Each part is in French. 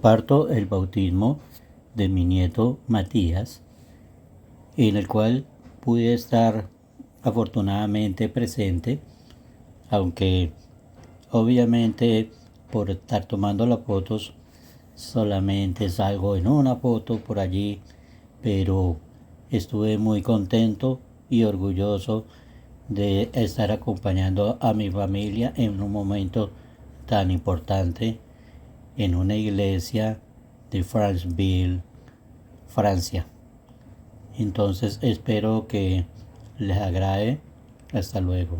comparto el bautismo de mi nieto Matías, en el cual pude estar afortunadamente presente, aunque obviamente por estar tomando las fotos solamente salgo en una foto por allí, pero estuve muy contento y orgulloso de estar acompañando a mi familia en un momento tan importante en una iglesia de Franceville, Francia. Entonces espero que les agrade. Hasta luego.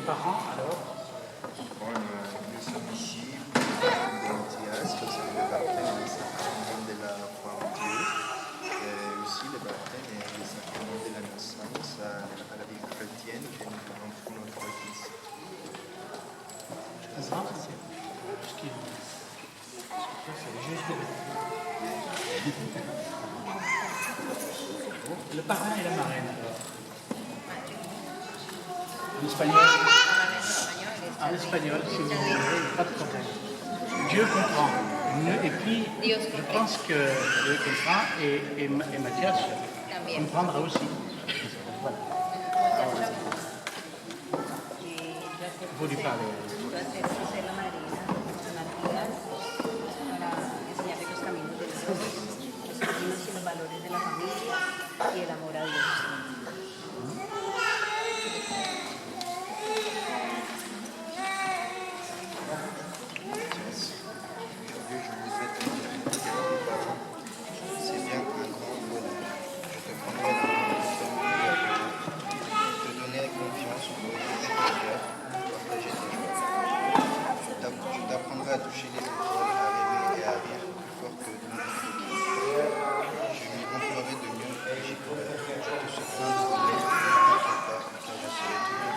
Parents alors? Bon, nous sommes ici pour le baptême de Mathias, parce que le baptême est le sacrement de la foi en Dieu, et aussi le baptême est le sacrement de la naissance à la vie chrétienne que nous avons pour notre Église. Le parrain et la marraine alors? En espagnol? En espagnol, si vous voulez, pas de problème. Dieu comprend. Et puis, je pense que Dieu comprend et Mathias comprendra aussi. Voilà. Vous lui parlez. À toucher les épaules, à rêver et à rire plus fort que n'importe qui. Je m'y emploierai de mieux et j'y pourrai. Je te suis plein de bonheur, ne t'inquiète pas, car je serai toujours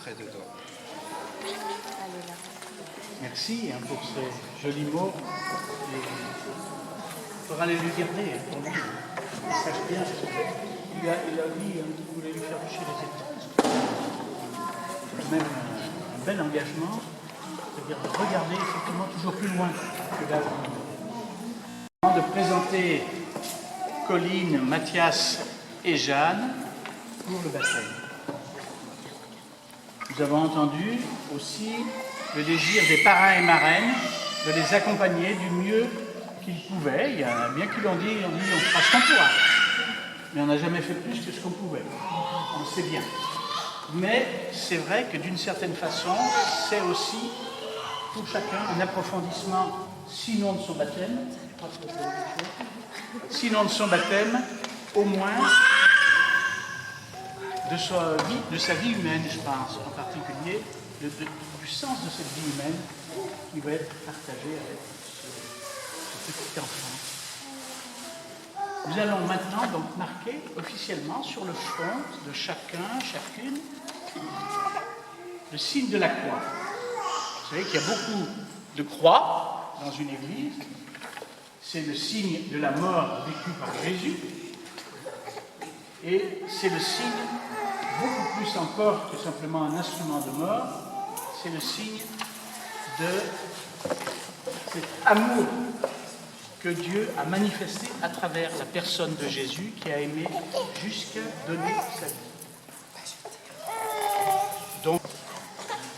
près de toi. Merci pour ces jolis mots. Il faudra les lui garder pour lui. Il sache bien ce que c'est. Il a dit qu'il voulait lui faire toucher les épaules. Même un bel engagement. C'est-à-dire de regarder effectivement toujours plus loin que là. Avant de présenter Colline, Mathias et Jeanne pour le baptême. Nous avons entendu aussi le désir des parrains et marraines de les accompagner du mieux qu'ils pouvaient. Il y en a bien qui l'ont dit, on fera ce qu'on pourra. Mais on n'a jamais fait plus que ce qu'on pouvait. On le sait bien. Mais c'est vrai que d'une certaine façon, c'est aussi pour chacun un approfondissement, sinon de son baptême, au moins de sa vie humaine, je pense, en particulier, du sens de cette vie humaine qui va être partagée avec ce petit enfant. Nous allons maintenant donc marquer officiellement sur le front de chacun, chacune, le signe de la croix. Vous savez qu'il y a beaucoup de croix dans une église. C'est le signe de la mort vécue par Jésus. Et c'est le signe, beaucoup plus encore que simplement un instrument de mort, c'est le signe de cet amour que Dieu a manifesté à travers la personne de Jésus qui a aimé jusqu'à donner sa vie. Donc,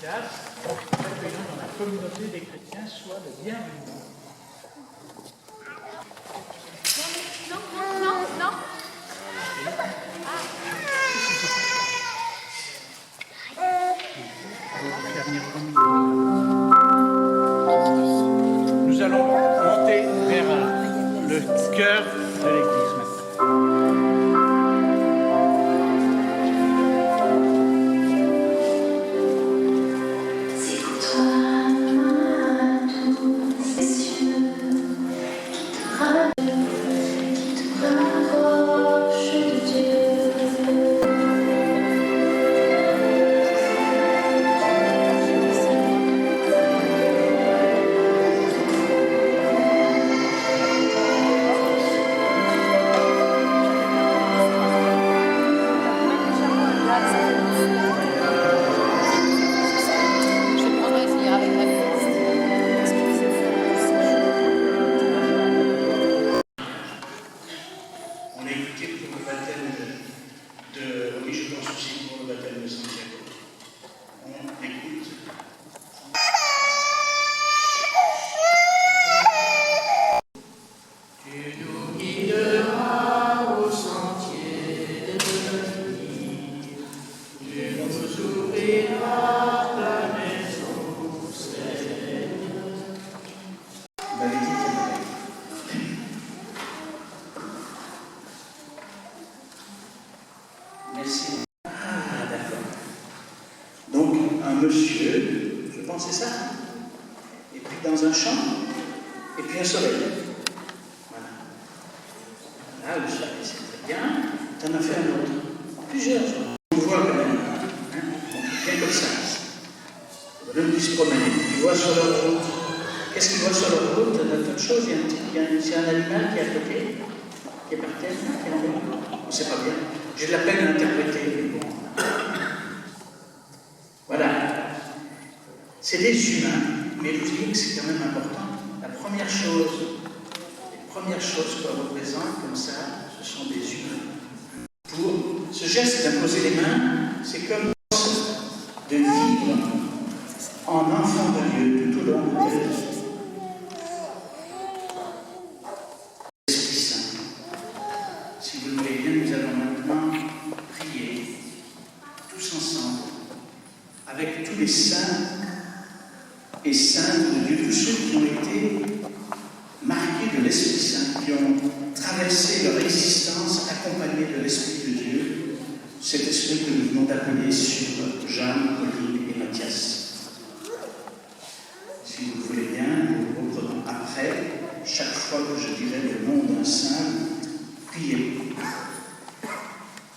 accueillant dans la communauté des chrétiens soit le bienvenu. Non. Nous allons monter vers le cœur de l'église maintenant. C'est pour toi, tous les cieux. Merci. Ah, d'accord. Donc, un monsieur, je pense que c'est ça, et puis dans un champ, et puis un soleil. Voilà. Là, le soleil, c'est très bien. T'en as fait un autre. Plusieurs. On voit quand même. Hein, bien comme ça. L'homme qui se promène, il voit sur leur route. Qu'est-ce qu'il voit sur leur route? Il y a d'autres choses. C'est un animal qui est à côté, qui est par terre, qui est en haut. On ne sait pas bien. J'ai de la peine à interpréter, mais bon. Voilà. C'est des humains, mais je vous dis que c'est quand même important. La première chose, les premières choses qu'on représente comme ça, ce sont des humains. Pour ce geste d'imposer les mains, c'est comme de vivre en enfant de Dieu tout au long de ta vie. L'Esprit Saint. Si vous le voulez bien, nous allons maintenant prier tous ensemble avec tous les saints et saintes de Dieu, tous ceux qui ont été marqués de l'Esprit Saint, qui ont traversé leur existence accompagnés de l'Esprit de Dieu, cet esprit que nous venons d'appeler sur Jeanne, Pauline et Mathias. Si vous le voulez bien, nous reprenons après, chaque fois que je dirai le nom d'un saint, priez.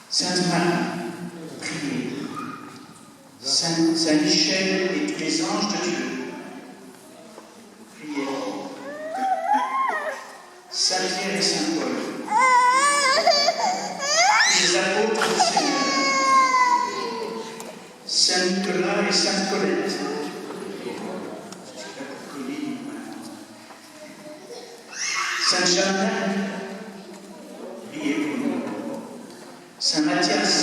Sainte Marie, priez. Saint Michel et tous les anges de Dieu, priez. Saint Pierre et Saint Paul, les apôtres du Seigneur, Saint Nicolas et Sainte Colette, Saint Jeanne, priez pour nous. Saint Mathias,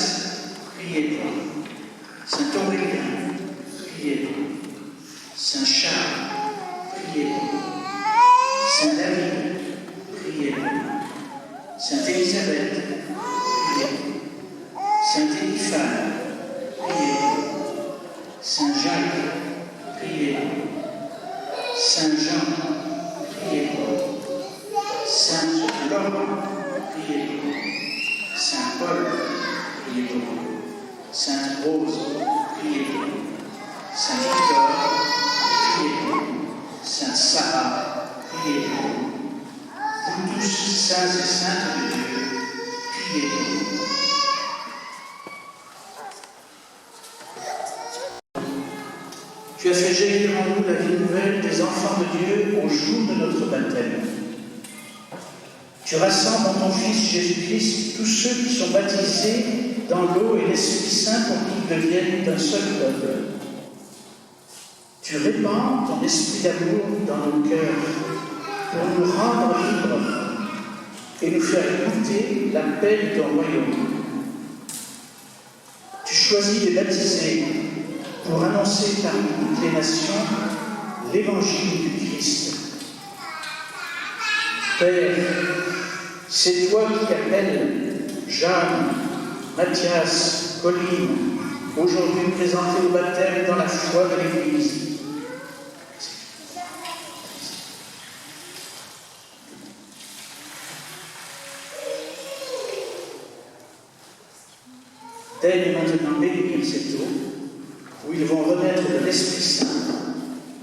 priez pour nous. Saint Aurélien, priez pour nous. Saint Charles, priez pour nous. Saint David, priez pour nous. Sainte Élisabeth, priez pour nous. Sainte Éliphane, priez pour nous. Saint Jacques, priez pour nous. Saint Jean, priez pour nous. Saint Laurent, priez pour nous. Saint Paul, priez pour nous. Sainte Rose, priez pour nous. Saint Victor, priez pour nous. Sainte Sarah, priez pour nous. Vous tous, saints et saintes de Dieu, priez pour nous. Tu as fait jaillir en nous la vie nouvelle des enfants de Dieu au jour de notre baptême. Tu rassembles en ton Fils Jésus-Christ tous ceux qui sont baptisés dans l'eau et l'Esprit Saint pour qu'ils deviennent d'un seul peuple. Tu répands ton esprit d'amour dans nos cœurs pour nous rendre libres et nous faire goûter la paix de ton royaume. Tu choisis les baptisés pour annoncer parmi toutes les nations l'évangile du Christ. Père, c'est toi qui appelles Jeanne, Mathias, Pauline, aujourd'hui présentés au baptême dans la foi de l'Église. Daigne maintenant bénir cette eau, où ils vont renaître de l'Esprit Saint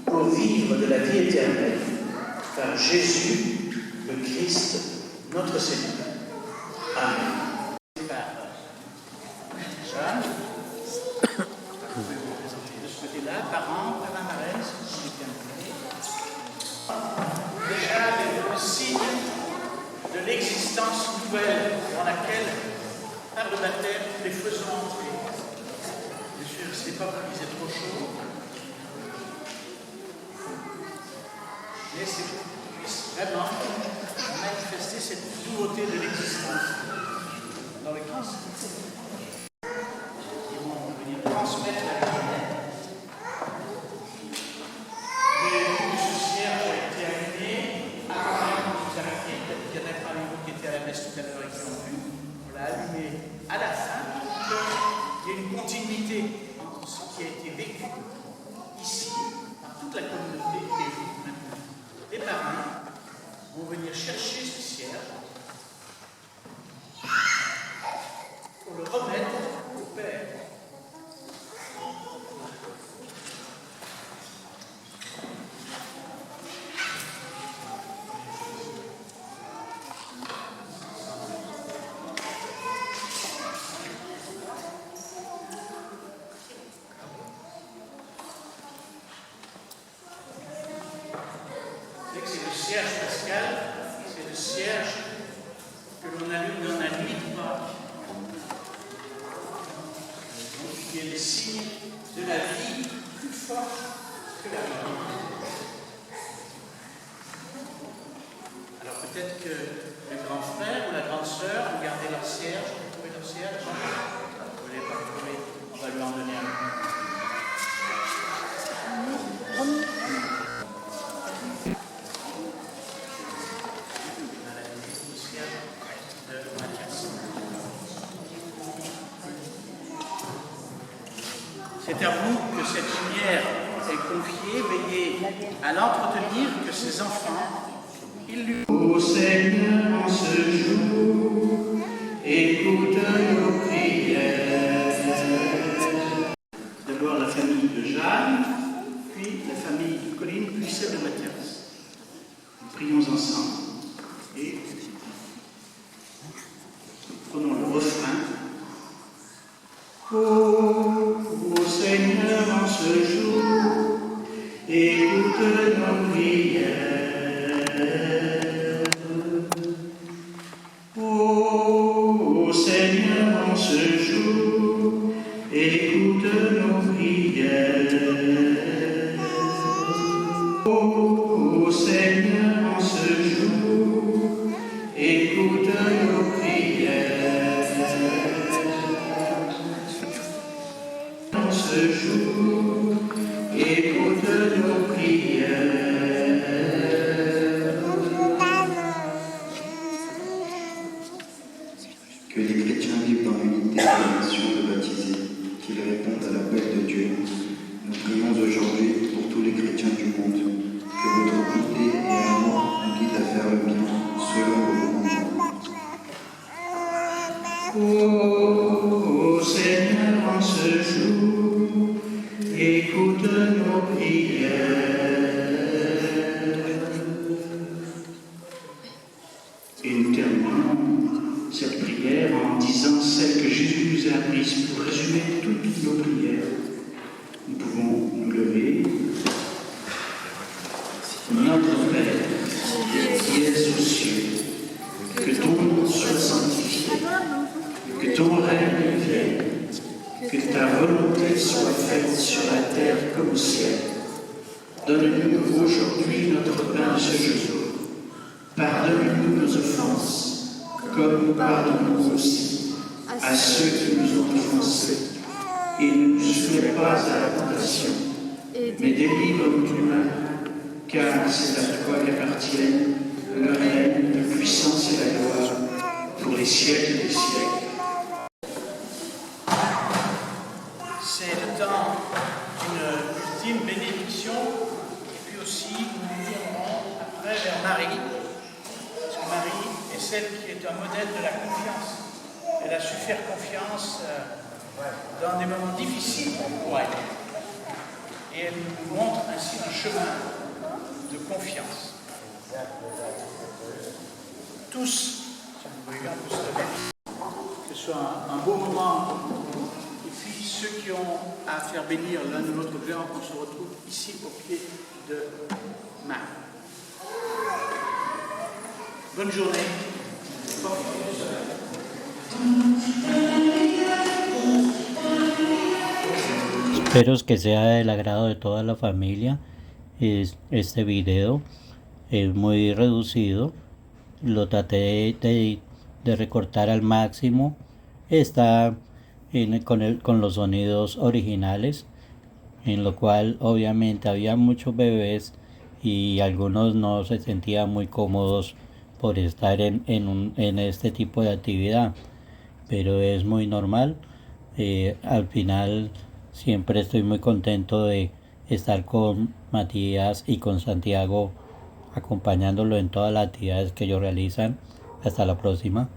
pour vivre de la vie éternelle par Jésus, le Christ, notre Seigneur. Amen. Jeanne, vous pouvez vous présenter de ce côté-là, parents, par la marraine, si vous bien voulez. Déjà le signe de l'existence nouvelle dans laquelle, par le baptême, les faisons entrer. Bien sûr, ce n'est pas pour qu'ils aient trop chaud, mais c'est pour qu'ils puissent vraiment manifester cette nouveauté de l'existence dans le Christ. Ils vont venir transmettre la vie. Le cierge a été allumé avant même que vous arriviez. Peut-être qu'il y en a parmi vous qui étaient à la messe tout à l'heure et qui ont vu. On l'a allumé à la fin. Il y a une continuité entre ce qui a été vécu ici, par toute la communauté et vous maintenant. Les parents vont venir chercher ce cierge pour le remettre qui est le signe de la vie plus fort que la mort. Alors peut-être que le grand frère ou la grande sœur ont gardé leur cierge, ont trouvé leur cierge. Vous ne l'avez pas trouvé, on va lui en donner un. C'est à vous que cette lumière est confiée, veillez à l'entretenir, que ses enfants illuminent. Ô Seigneur, en ce jour, écoute nos prières. D'abord la famille de Jeanne, puis la famille de Colline, puis celle de Mathias. Nous prions ensemble et prenons le refrain. Ô Seigneur, en ce jour, écoute nos prières. Ô Seigneur, en ce jour, écoute nos prières. Ô Seigneur, en ce jour, écoute nos prières. En ce jour, écoute nos prières. Que les chrétiens vivent dans l'unité de la mission de baptiser, qu'ils répondent à l'appel de Dieu. Nous prions aujourd'hui pour tous les chrétiens du monde, que votre bonté et amour nous guident à faire le bien, selon vos commandements. Ô Seigneur, en ce jour, écoute nos prières. Et nous terminons cette prière en disant celle que Jésus nous a apprise pour résumer toutes nos prières. Nous pouvons nous lever. Notre Père, qui es aux cieux, que ton nom soit sanctifié, que ton règne vienne, que ta volonté soit faite sur la terre comme au ciel. Donne-nous aujourd'hui notre pain de ce jour. Pardonne-nous nos offenses, comme nous pardonnons aussi à ceux qui nous ont offensés. Et ne nous soumets pas à la tentation, mais délivre-nous du mal, car c'est à toi qu'appartiennent le règne, la puissance et la gloire, pour les siècles des siècles. C'est le temps d'une ultime bénédiction, et puis aussi nous nous tournerons après vers Marie, parce que Marie est celle qui est un modèle de la confiance. Elle a su faire confiance dans des moments difficiles pour elle. Et elle nous montre ainsi un chemin de confiance. Tous, si vous voulez bien, tous que ce soit un beau moment pour nous, et puis ceux qui ont à faire bénir l'un ou l'autre géant, qu'on se retrouve ici au pied de Marie. Bonne journée. Espero que sea del agrado de toda la familia. Este video es muy reducido, lo traté de recortar al máximo. Está con los sonidos originales, en lo cual obviamente había muchos bebés y algunos no se sentían muy cómodos por estar en este tipo de actividad, pero es muy normal. Al final siempre estoy muy contento de estar con Matías y con Santiago, acompañándolo en todas las actividades que ellos realizan. Hasta la próxima.